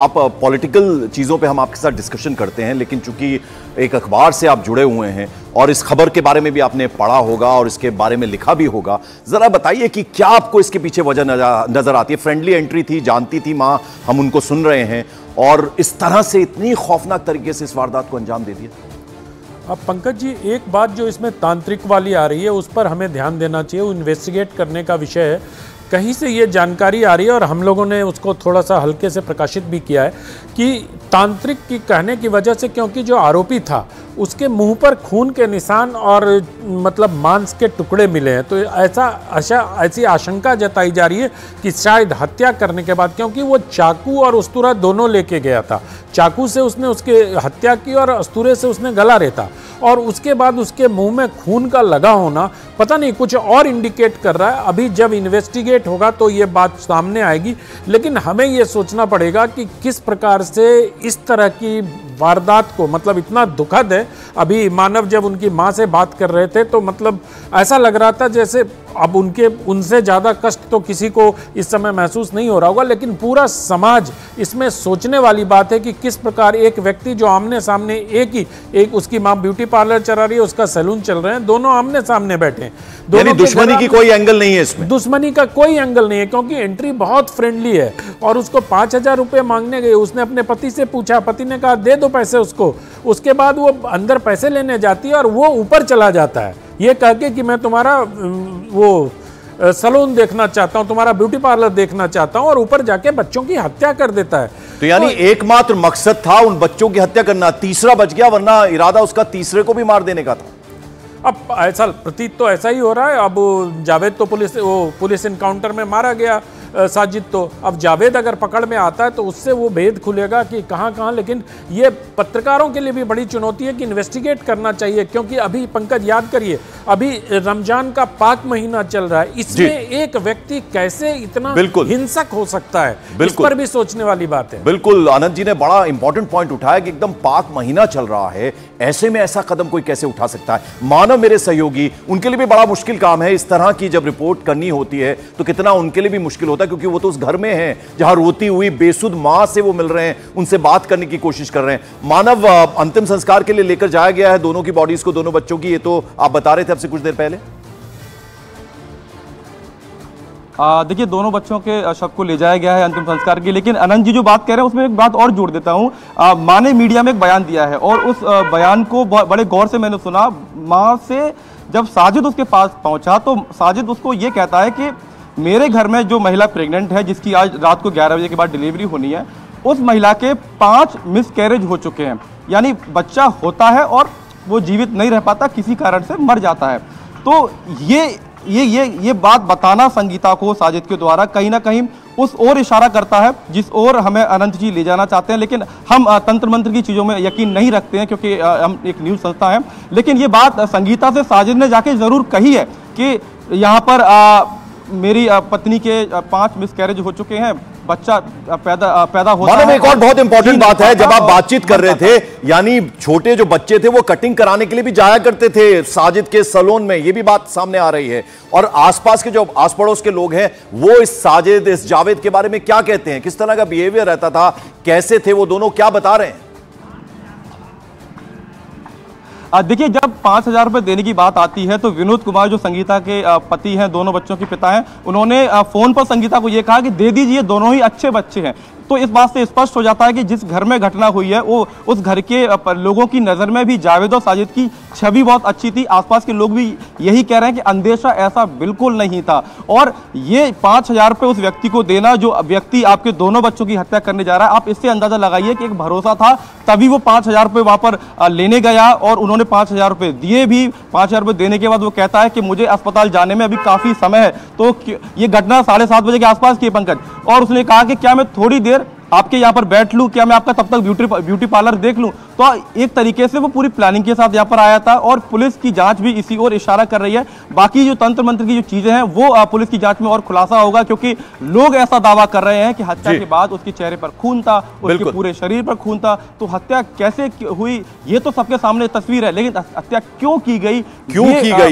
आप पॉलिटिकल चीज़ों पे हम आपके साथ डिस्कशन करते हैं, लेकिन चूंकि एक अखबार से आप जुड़े हुए हैं और इस खबर के बारे में भी आपने पढ़ा होगा और इसके बारे में लिखा भी होगा, जरा बताइए कि क्या आपको इसके पीछे वजह नजर आती है। फ्रेंडली एंट्री थी, जानती थी मां, हम उनको सुन रहे हैं, और इस तरह से इतनी खौफनाक तरीके से इस वारदात को अंजाम दे दिया। अब पंकज जी, एक बात जो इसमें तांत्रिक वाली आ रही है उस पर हमें ध्यान देना चाहिए। वो इन्वेस्टिगेट करने का विषय है। कहीं से ये जानकारी आ रही है और हम लोगों ने उसको थोड़ा सा हल्के से प्रकाशित भी किया है कि तांत्रिक की कहने की वजह से, क्योंकि जो आरोपी था उसके मुंह पर खून के निशान और मतलब मांस के टुकड़े मिले हैं, तो ऐसी आशंका जताई जा रही है कि शायद हत्या करने के बाद, क्योंकि वो चाकू और उस्तूरा दोनों लेके गया था। चाकू से उसने उसके हत्या की और अस्तूरे से उसने गला रेता, और उसके बाद उसके मुंह में खून का लगा होना पता नहीं कुछ और इंडिकेट कर रहा है। अभी जब इन्वेस्टिगेट होगा तो ये बात सामने आएगी, लेकिन हमें ये सोचना पड़ेगा कि किस प्रकार से इस तरह की वारदात को, मतलब इतना दुखद है। अभी मानव जब उनकी मां से बात कर रहे थे तो मतलब ऐसा लग रहा था जैसे अब उनसे ज़्यादा कष्ट तो किसी को इस समय महसूस नहीं हो रहा होगा, लेकिन पूरा समाज इसमें सोचने वाली बात है कि किस प्रकार एक व्यक्ति जो आमने सामने एक उसकी मां ब्यूटी पार्लर चला रही है, उसका सैलून चल रहे हैं, दोनों आमने सामने बैठे हैं। दोनों दुश्मनी की कोई एंगल नहीं है इसमें, दुश्मनी का कोई एंगल नहीं है, क्योंकि एंट्री बहुत फ्रेंडली है। और उसको 5,000 रुपये मांगने गए, उसने अपने पति से पूछा, पति ने कहा दे दो पैसे उसको। उसके बाद वो अंदर पैसे लेने जाती है और वो ऊपर चला जाता है ये कह के कि मैं तुम्हारा वो सैलून देखना चाहता हूं, तुम्हारा ब्यूटी पार्लर देखना चाहता हूं, और ऊपर जाके बच्चों की हत्या कर देता है। तो यानी एकमात्र मकसद था उन बच्चों की हत्या करना, तीसरा बच गया, वरना इरादा उसका तीसरे को भी मार देने का था। अब ऐसा प्रतीत तो ऐसा ही हो रहा है। अब जावेद तो पुलिस इनकाउंटर में मारा गया, साजिद तो अब जावेद अगर पकड़ में आता है तो उससे वो भेद खुलेगा कि कहां। लेकिन ये पत्रकारों के लिए भी बड़ी चुनौती है कि इन्वेस्टिगेट करना चाहिए, क्योंकि अभी पंकज याद करिए, अभी रमजान का पाक महीना चल रहा है, इसमें एक व्यक्ति कैसे इतना हिंसक हो सकता है, इस पर भी सोचने वाली बात है। बिल्कुल, आनंद जी ने बड़ा इंपॉर्टेंट पॉइंट उठाया कि एकदम पाक महीना चल रहा है, ऐसे में ऐसा कदम कोई कैसे उठा सकता है। मानव मेरे सहयोगी, उनके लिए भी बड़ा मुश्किल काम है। इस तरह की जब रिपोर्ट करनी होती है तो कितना उनके लिए भी मुश्किल होता है, क्योंकि वो तो उस घर में हैं जहां रोती हुई बेसुध मां से वो मिल रहे हैं, उनसे बात करने की कोशिश कर रहे हैं। मानव, अंतिम संस्कार के लिए लेकर जाया गया है दोनों की बॉडीज को, दोनों बच्चों की, ये तो आप बता रहे थे अब से कुछ देर पहले। देखिए, दोनों बच्चों के शव को ले जाया गया है अंतिम संस्कार की, लेकिन अनंत जी जो बात कह रहे हैं उसमें एक बात और जोड़ देता हूं। मां ने मीडिया में एक बयान दिया है और उस बयान को बड़े गौर से मैंने सुना। मां से जब साजिद उसके पास पहुंचा तो साजिद उसको ये कहता है कि मेरे घर में जो महिला प्रेग्नेंट है, जिसकी आज रात को 11 बजे के बाद डिलीवरी होनी है, उस महिला के 5 मिसकैरेज हो चुके हैं। यानी बच्चा होता है और वो जीवित नहीं रह पाता, किसी कारण से मर जाता है। तो ये बात बताना संगीता को साजिद के द्वारा कहीं ना कहीं उस ओर इशारा करता है जिस ओर हमें अनंत जी ले जाना चाहते हैं। लेकिन हम तंत्र मंत्र की चीज़ों में यकीन नहीं रखते हैं, क्योंकि हम एक न्यूज़ संस्था है। लेकिन ये बात संगीता से साजिद ने जाके ज़रूर कही है कि यहाँ पर मेरी पत्नी के 5 मिसकैरेज हो चुके हैं, बच्चा पैदा होता है। एक और बहुत इंपॉर्टेंट बात है, जब आप बातचीत कर रहे थे, यानी छोटे जो बच्चे थे वो कटिंग कराने के लिए भी जाया करते थे साजिद के सैलून में, ये भी बात सामने आ रही है। और आसपास के जो आस पड़ोस के लोग हैं वो इस साजिद, इस जावेद के बारे में क्या कहते हैं, किस तरह का बिहेवियर रहता था, कैसे थे वो दोनों, क्या बता रहे हैं? देखिए, जब 5,000 रुपये देने की बात आती है तो विनोद कुमार जो संगीता के पति हैं, दोनों बच्चों के पिता हैं, उन्होंने फोन पर संगीता को यह कहा कि दे दीजिए, दोनों ही अच्छे बच्चे हैं। तो इस बात से स्पष्ट हो जाता है कि जिस घर में घटना हुई है वो उस घर के लोगों की नज़र में भी जावेद और साजिद की छवि बहुत अच्छी थी। आसपास के लोग भी यही कह रहे हैं कि अंदेशा ऐसा बिल्कुल नहीं था। और ये 5,000 रुपये उस व्यक्ति को देना जो व्यक्ति आपके दोनों बच्चों की हत्या करने जा रहा है, आप इससे अंदाजा लगाइए कि एक भरोसा था, तभी वो 5,000 रुपये वहाँ पर लेने गया और उन्होंने 5,000 रुपये दिए भी। 5,000 रुपये देने के बाद वो कहता है कि मुझे अस्पताल जाने में अभी काफ़ी समय है। तो ये घटना 7:30 बजे के आसपास की है पंकज, और उसने कहा कि क्या मैं थोड़ी देर आपके यहाँ पर बैठ लूँ, क्या मैं आपका तब तक ब्यूटी पार्लर देख लूँ। तो एक तरीके से वो पूरी प्लानिंग के साथ यहाँ पर आया था और पुलिस की जांच भी इसी ओर इशारा कर रही है। बाकी जो तंत्र मंत्र की जो चीजें हैं वो पुलिस की जांच में और खुलासा होगा, क्योंकि लोग ऐसा दावा कर रहे हैं कि हत्या के बाद उसके चेहरे पर खून था, उसके पूरे शरीर पर खून था। तो हत्या कैसे हुई ये तो सबके सामने तस्वीर है, लेकिन हत्या क्यों की गई,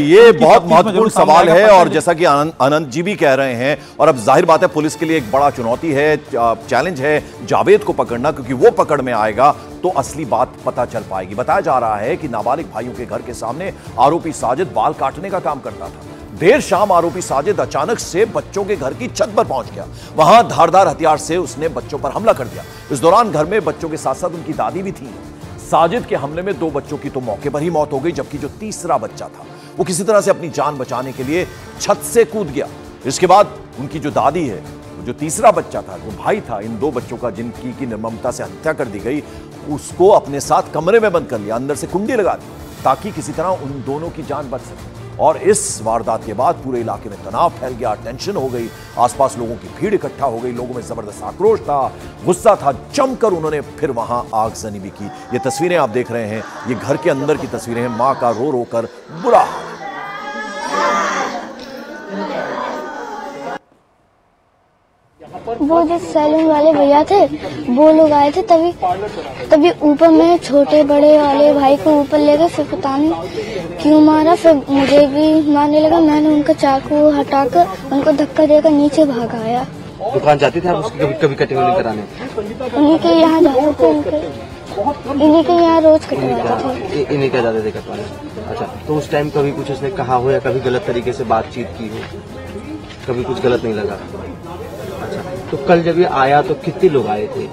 ये बहुत महत्वपूर्ण सवाल है। और जैसा कि अनंत जी भी कह रहे हैं, और अब जाहिर बात है पुलिस के लिए एक बड़ा चुनौती है, चैलेंज है जावेद को पकड़ना, क्योंकि वो पकड़ में आएगा तो असली बात पता चल पाएगी। बताया जा रहा है कि नाबालिग भाइयों के घर के सामने आरोपी साजिद बाल काटने का काम करता था। देर शाम आरोपी साजिद अचानक से बच्चों के घर की छत पर पहुंच गया। वहां धारदार हथियार से उसने बच्चों पर हमला कर दिया। इस दौरान घर में बच्चों के साथ साथ उनकी दादी भी थी। साजिद के हमले में 2 बच्चों की तो मौके पर ही मौत हो गई, जबकि जो तीसरा बच्चा था वो किसी तरह से अपनी जान बचाने के लिए छत से कूद गया। इसके बाद उनकी जो दादी है, जो तीसरा बच्चा था, जो भाई था, इन 2 बच्चों का जिनकी की निर्ममता से हत्या कर दी गई, उसको अपने साथ कमरे में बंद कर लिया, अंदर से कुंडी लगा दी ताकि किसी तरह उन दोनों की जान बच सके। और इस वारदात के बाद पूरे इलाके में तनाव फैल गया, टेंशन हो गई, आसपास लोगों की भीड़ इकट्ठा हो गई, लोगों में जबरदस्त आक्रोश था, गुस्सा था, जमकर उन्होंने फिर वहां आगजनी भी की। ये तस्वीरें आप देख रहे हैं, ये घर के अंदर की तस्वीरें हैं। मां का रो रो कर बुरा हाल। वो जो सैलून वाले भैया थे वो लोग आए थे, तभी ऊपर में छोटे बड़े वाले भाई को ऊपर ले गए, फिर पता नहीं क्यों मारा, फिर मुझे भी मारने लगा। मैंने उनका चाकू हटाकर उनको धक्का देकर नीचे भाग आया। दुकान जाते थे आप कभी कटिंग कराने? उन्हीं के यहाँ जाते थे, इन्हीं के यहाँ रोज कटवाते थे। इन्हीं क्या जाते थे कटवाने? अच्छा, तो उस टाइम कभी कुछ उसने कहा हो या कभी गलत तरीके से बातचीत की हो? कभी कुछ गलत नहीं लगा? अच्छा, तो कल जब ये आया तो कितने लोग आए थे?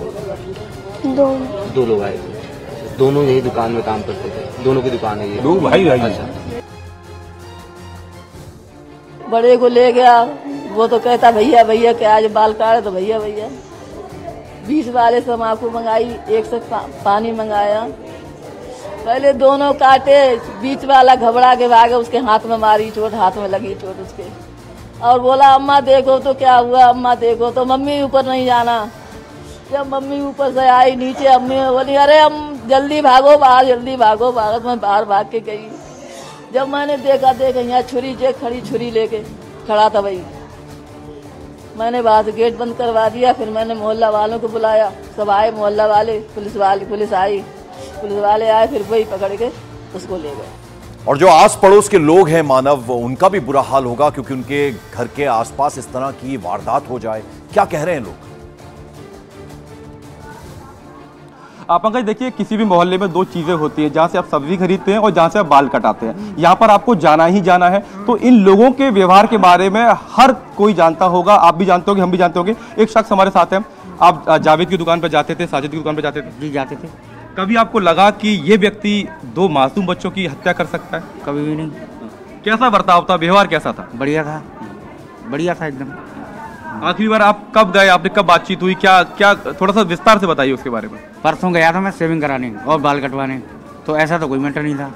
2 लोग आए थे। दोनों यही दुकान में काम करते थे? दोनों की दुकान है ये? 2 भाई। अच्छा, बड़े को ले गया, वो तो कहता भैया भैया के आज बाल काटे, तो भैया भैया 20 वाले से माकू मंगाई, 1 से पानी मंगाया। पहले दोनों काटे, बीच वाला घबरा के भागे, उसके हाथ में मारी चोट, हाथ में लगी चोट उसके, और बोला अम्मा देखो तो क्या हुआ, अम्मा देखो तो मम्मी ऊपर नहीं जाना। जब मम्मी ऊपर से आई नीचे, अम्मी बोली अरे हम जल्दी भागो बाहर, जल्दी भागो बाहर। मैं बाहर भाग के गई। जब मैंने देखा यहाँ छुरी जे खड़ी छुरी लेके खड़ा था भाई, मैंने बाहर से गेट बंद करवा दिया। फिर मैंने मोहल्ला वालों को बुलाया, सब आए मोहल्ला वाले, पुलिस आई, पुलिस वाले आए, फिर वही पकड़ के उसको ले गए। और जो आस पड़ोस के लोग हैं मानव, उनका भी बुरा हाल होगा, क्योंकि उनके घर के आसपास इस तरह की वारदात हो जाए। क्या कह रहे हैं लोग? पंकज देखिए, किसी भी मोहल्ले में 2 चीजें होती है, जहां से आप सब्जी खरीदते हैं और जहां से आप बाल कटाते हैं। यहाँ पर आपको जाना ही जाना है, तो इन लोगों के व्यवहार के बारे में हर कोई जानता होगा, आप भी जानते होंगे, हम भी जानते होंगे। एक शख्स हमारे साथ है, आप जावेद की दुकान पर जाते थे, साजिद की दुकान पर जाते थे? जी जाते थे। कभी आपको लगा कि ये व्यक्ति 2 मासूम बच्चों की हत्या कर सकता है? कभी भी नहीं। कैसा बर्ताव था, व्यवहार कैसा था? बढ़िया था, बढ़िया था एकदम। आखिरी बार आप कब गए, आपने कब बातचीत हुई, क्या थोड़ा सा विस्तार से बताइए उसके बारे में। परसों गया था मैं शेविंग कराने और बाल कटवाने, तो ऐसा तो कोई मैटर नहीं था।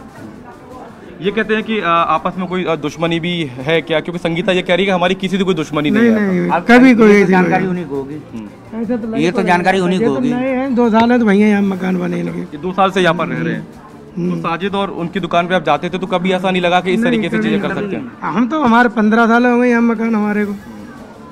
ये कहते हैं कि आपस में कोई दुश्मनी भी है क्या? क्योंकि संगीता ये कह रही है कि हमारी किसी से कोई दुश्मनी नहीं है। कभी कोई जानकारी उन्हीं को होगी, ये तो जानकारी उन्हीं को होगी। 2 साल है तो भैया यहाँ मकान बने लगे, 2 साल से यहाँ पर रह रहे हैं। तो साजिद और उनकी दुकान पे आप जाते थे, तो कभी ऐसा नहीं लगा कि इस तरीके से चीजें कर सकते हैं? हम तो हमारे 15 साल हो गए यहाँ मकान हमारे को,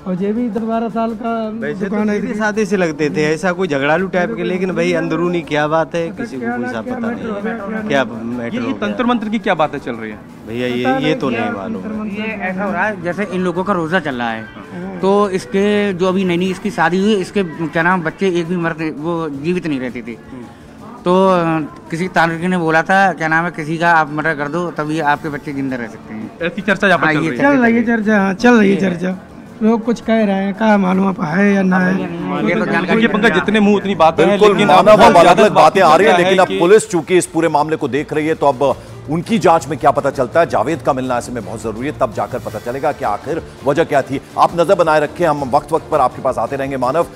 और ये भी 10-12 साल का दुकान है। सादे से लगते थे, ऐसा कोई झगड़ालू टाइप के, लेकिन भाई अंदरूनी क्या बात है किसी को कोई साफ पता नहीं क्या मैटर हो। ये तंत्र मंत्र की क्या बातें चल रही है भैया? ये तो नहीं मालूम। ये ऐसा हो रहा है जैसे इन लोगों का रोजा चल रहा है, तो इसके जो अभी नई इसकी शादी हुई, इसके क्या नाम बच्चे एक भी मरते, वो जीवित नहीं रहते थे। तो किसी तांत्रिक ने बोला था क्या नाम है, किसी का आप मर्डर कर दो तभी आपके बच्चे जिंदा रह सकते हैं। ऐसी चर्चा यहाँ पर चल रही है। चल रही है चर्चा, लोग कुछ कह रहे हैं, क्या मालूम है या ना है। ये तो जानकारी पंकज, जितने मुंह उतनी बातें हैं, लेकिन अलग बातें आ रही है। लेकिन अब पुलिस चूंकि इस पूरे मामले को देख रही है, तो अब उनकी जांच में क्या पता चलता है। जावेद का मिलना ऐसे में बहुत जरूरी है, तब जाकर पता चलेगा कि आखिर वजह क्या थी। आप नजर बनाए रखें, हम वक्त वक्त पर आपके पास आते रहेंगे मानव।